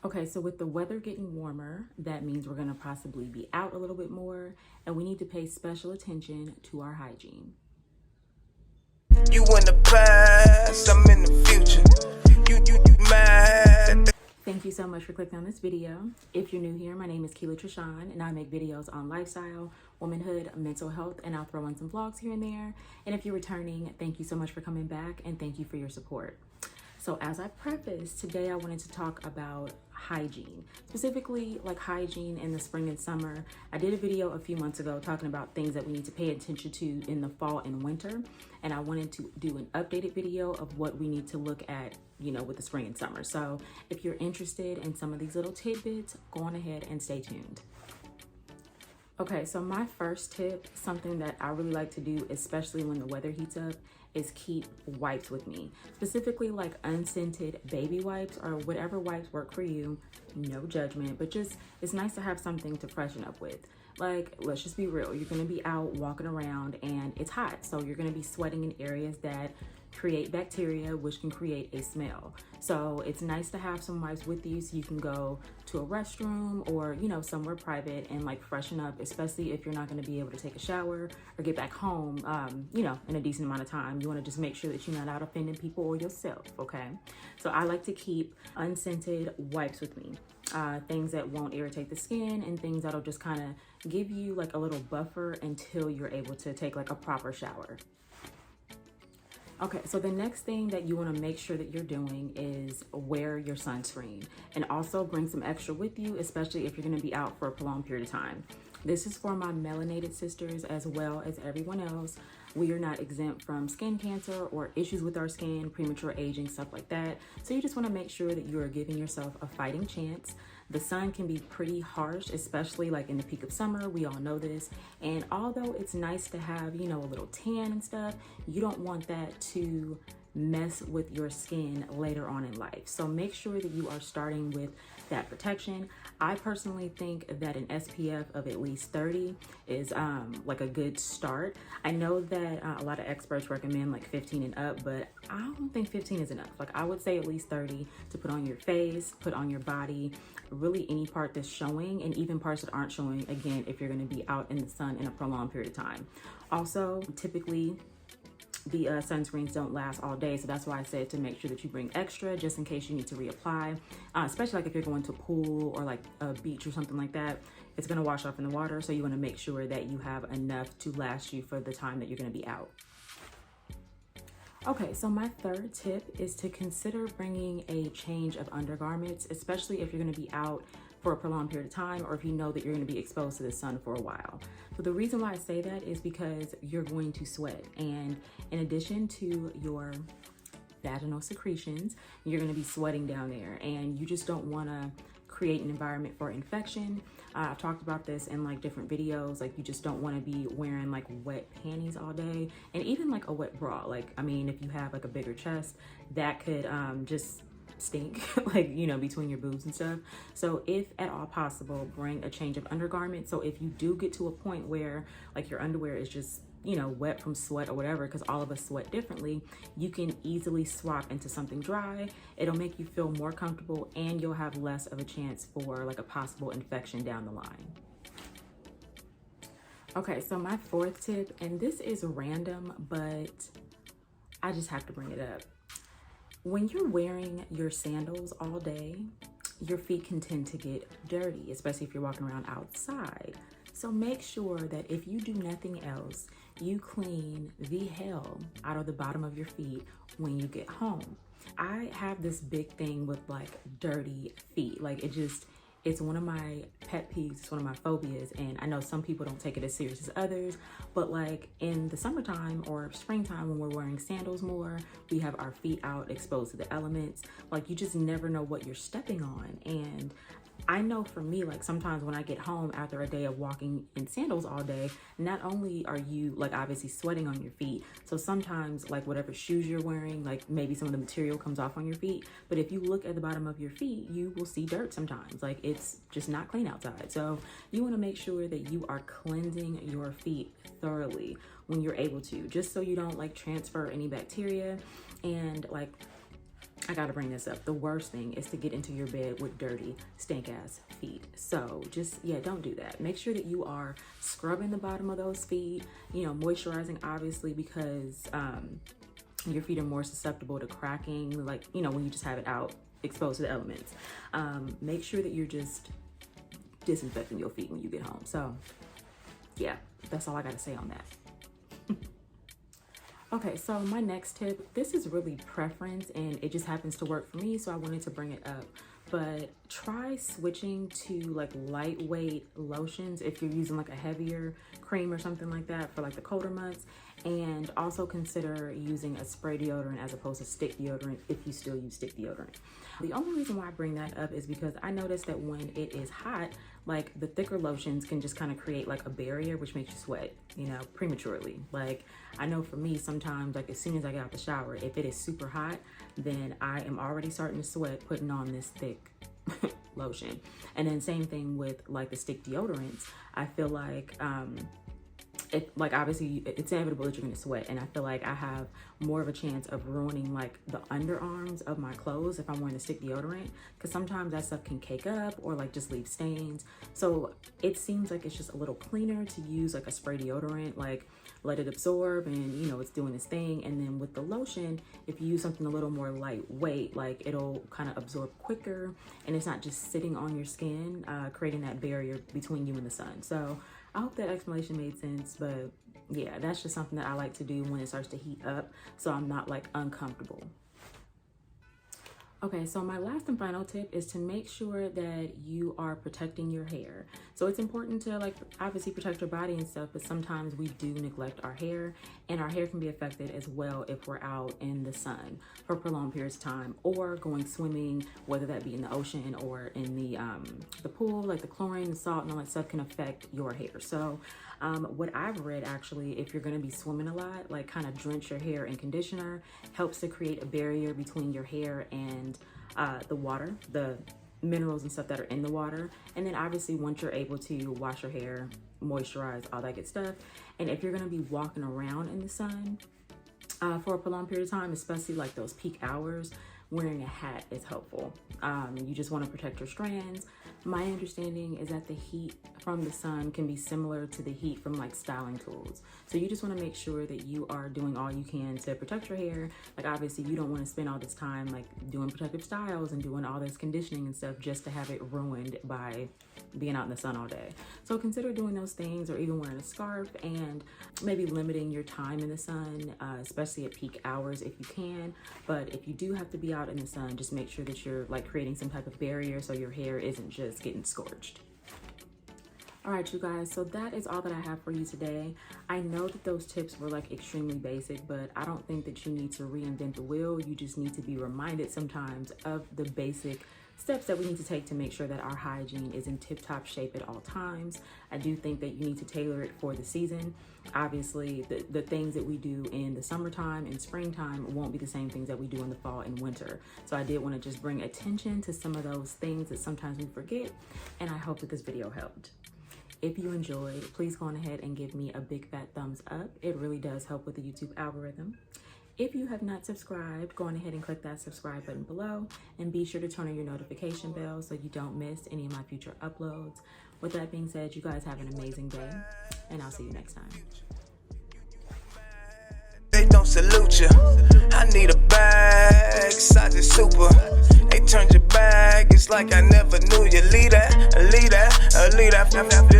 Okay, so with the weather getting warmer, that means we're gonna possibly be out a little bit more, and we need to pay special attention to our hygiene. You in the past, I'm in the future. You mad? Thank you so much for clicking on this video. If you're new here, my name is Keela Trishan, and I make videos on lifestyle, womanhood, mental health, and I'll throw in some vlogs here and there. And if you're returning, thank you so much for coming back, and thank you for your support. So as I prefaced, today I wanted to talk about hygiene, specifically like hygiene in the spring and summer. I did a video a few months ago talking about things that we need to pay attention to in the fall and winter. And I wanted to do an updated video of what we need to look at, with the spring and summer. So if you're interested in some of these little tidbits, go on ahead and stay tuned. Okay, so my first tip, something that I really like to do, especially when the weather heats up, is keep wipes with me. Specifically like unscented baby wipes or whatever wipes work for you. No judgment, but just it's nice to have something to freshen up with. Like, let's just be real. You're gonna be out walking around and it's hot. So you're gonna be sweating in areas that create bacteria, which can create a smell. So it's nice to have some wipes with you so you can go to a restroom or, somewhere private and like freshen up, especially if you're not gonna be able to take a shower or get back home, in a decent amount of time. You wanna just make sure that you're not out offending people or yourself, okay? So I like to keep unscented wipes with me. Things that won't irritate the skin and things that'll just kind of give you like a little buffer until you're able to take like a proper shower. Okay, so the next thing that you want to make sure that you're doing is wear your sunscreen and also bring some extra with you, especially if you're going to be out for a prolonged period of time. This is for my melanated sisters as well as everyone else. We are not exempt from skin cancer or issues with our skin, premature aging, stuff like that. So you just want to make sure that you are giving yourself a fighting chance. The sun can be pretty harsh, especially like in the peak of summer. We all know this. And although it's nice to have, a little tan and stuff, you don't want that to mess with your skin later on in life. So make sure that you are starting with that protection. I personally think that an SPF of at least 30 is like a good start. I know that a lot of experts recommend like 15 and up, but I don't think 15 is enough. Like I would say at least 30 to put on your face, put on your body, really any part that's showing, and even parts that aren't showing, again, if you're going to be out in the sun in a prolonged period of time. Also, typically the sunscreens don't last all day, so that's why I said to make sure that you bring extra just in case you need to reapply, especially like if you're going to a pool or like a beach or something like that. It's going to wash off in the water, so you want to make sure that you have enough to last you for the time that you're going to be out. Okay, so my third tip is to consider bringing a change of undergarments, especially if you're going to be out for a prolonged period of time or if you know that you're going to be exposed to the sun for a while. So the reason why I say that is because you're going to sweat, and in addition to your vaginal secretions, you're going to be sweating down there, and you just don't want to create an environment for infection. I've talked about this in like different videos. Like you just don't want to be wearing like wet panties all day, and even like a wet bra. Like, I mean, if you have like a bigger chest, that could just stink like, between your boobs and stuff. So if at all possible, bring a change of undergarment. So if you do get to a point where like your underwear is just wet from sweat or whatever, because all of us sweat differently, you can easily swap into something dry. It'll make you feel more comfortable, and you'll have less of a chance for like a possible infection down the line. Okay, so my fourth tip, and this is random, but I just have to bring it up. When you're wearing your sandals all day, your feet can tend to get dirty, especially if you're walking around outside. So make sure that if you do nothing else, you clean the hell out of the bottom of your feet when you get home. I have this big thing with like dirty feet. Like it's one of my pet peeves, it's one of my phobias, and I know some people don't take it as serious as others, but like in the summertime or springtime when we're wearing sandals more, we have our feet out exposed to the elements. Like you just never know what you're stepping on. And I know for me, like sometimes when I get home after a day of walking in sandals all day, not only are you like obviously sweating on your feet, so sometimes like whatever shoes you're wearing, like maybe some of the material comes off on your feet, but if you look at the bottom of your feet, you will see dirt sometimes. Like it's just not clean outside. So you want to make sure that you are cleansing your feet thoroughly when you're able to, just so you don't like transfer any bacteria. And like I gotta bring this up. The worst thing is to get into your bed with dirty, stink ass feet. So just, yeah, don't do that. Make sure that you are scrubbing the bottom of those feet, you know, moisturizing obviously, because your feet are more susceptible to cracking, like, you know, when you just have it out exposed to the elements. Make sure that you're just disinfecting your feet when you get home. So yeah, that's all I gotta say on that. Okay, so my next tip, this is really preference and it just happens to work for me, so I wanted to bring it up. But try switching to like lightweight lotions if you're using like a heavier cream or something like that for like the colder months. And also consider using a spray deodorant as opposed to stick deodorant if you still use stick deodorant. The only reason why I bring that up is because I noticed that when it is hot, like the thicker lotions can just kind of create like a barrier, which makes you sweat, you know, prematurely. Like I know for me, sometimes like as soon as I get out the shower, if it is super hot, then I am already starting to sweat putting on this thick lotion. And then same thing with like the stick deodorants. I feel like like obviously it's inevitable that you're gonna sweat, and I feel like I have more of a chance of ruining like the underarms of my clothes if I'm wearing a stick deodorant, because sometimes that stuff can cake up or like just leave stains. So it seems like it's just a little cleaner to use like a spray deodorant, like let it absorb and you know it's doing its thing. And then with the lotion, if you use something a little more lightweight, like it'll kind of absorb quicker and it's not just sitting on your skin, creating that barrier between you and the sun. So I hope that explanation made sense, but yeah, that's just something that I like to do when it starts to heat up, so I'm not like uncomfortable. Okay, so my last and final tip is to make sure that you are protecting your hair. So it's important to like obviously protect your body and stuff, but sometimes we do neglect our hair, and our hair can be affected as well if we're out in the sun for prolonged periods of time or going swimming, whether that be in the ocean or in the pool. Like the chlorine, the salt, and all that stuff can affect your hair. So what I've read actually, if you're going to be swimming a lot, like kind of drench your hair in conditioner, helps to create a barrier between your hair and the water, the minerals and stuff that are in the water. And then obviously once you're able to wash your hair, moisturize, all that good stuff. And if you're going to be walking around in the sun for a prolonged period of time, especially like those peak hours, wearing a hat is helpful. You just want to protect your strands. My understanding is that the heat from the sun can be similar to the heat from like styling tools. So you just want to make sure that you are doing all you can to protect your hair. Like obviously you don't want to spend all this time like doing protective styles and doing all this conditioning and stuff just to have it ruined by being out in the sun all day. So consider doing those things, or even wearing a scarf, and maybe limiting your time in the sun, especially at peak hours if you can. But if you do have to be out in the sun, just make sure that you're like creating some type of barrier so your hair isn't just getting scorched. All right, you guys, so that is all that I have for you today. I know that those tips were like extremely basic, but I don't think that you need to reinvent the wheel. You just need to be reminded sometimes of the basic steps that we need to take to make sure that our hygiene is in tip-top shape at all times. I do think that you need to tailor it for the season. Obviously, the things that we do in the summertime and springtime won't be the same things that we do in the fall and winter. So I did want to just bring attention to some of those things that sometimes we forget, and I hope that this video helped. If you enjoyed, please go on ahead and give me a big fat thumbs up. It really does help with the YouTube algorithm. If you have not subscribed, go on ahead and click that subscribe button below, and be sure to turn on your notification bell so you don't miss any of my future uploads. With that being said, you guys have an amazing day, and I'll see you next time. They don't salute you. I need a bag, size is super. They turned your bag, it's like I never knew you. Leave that, leave that, leave that.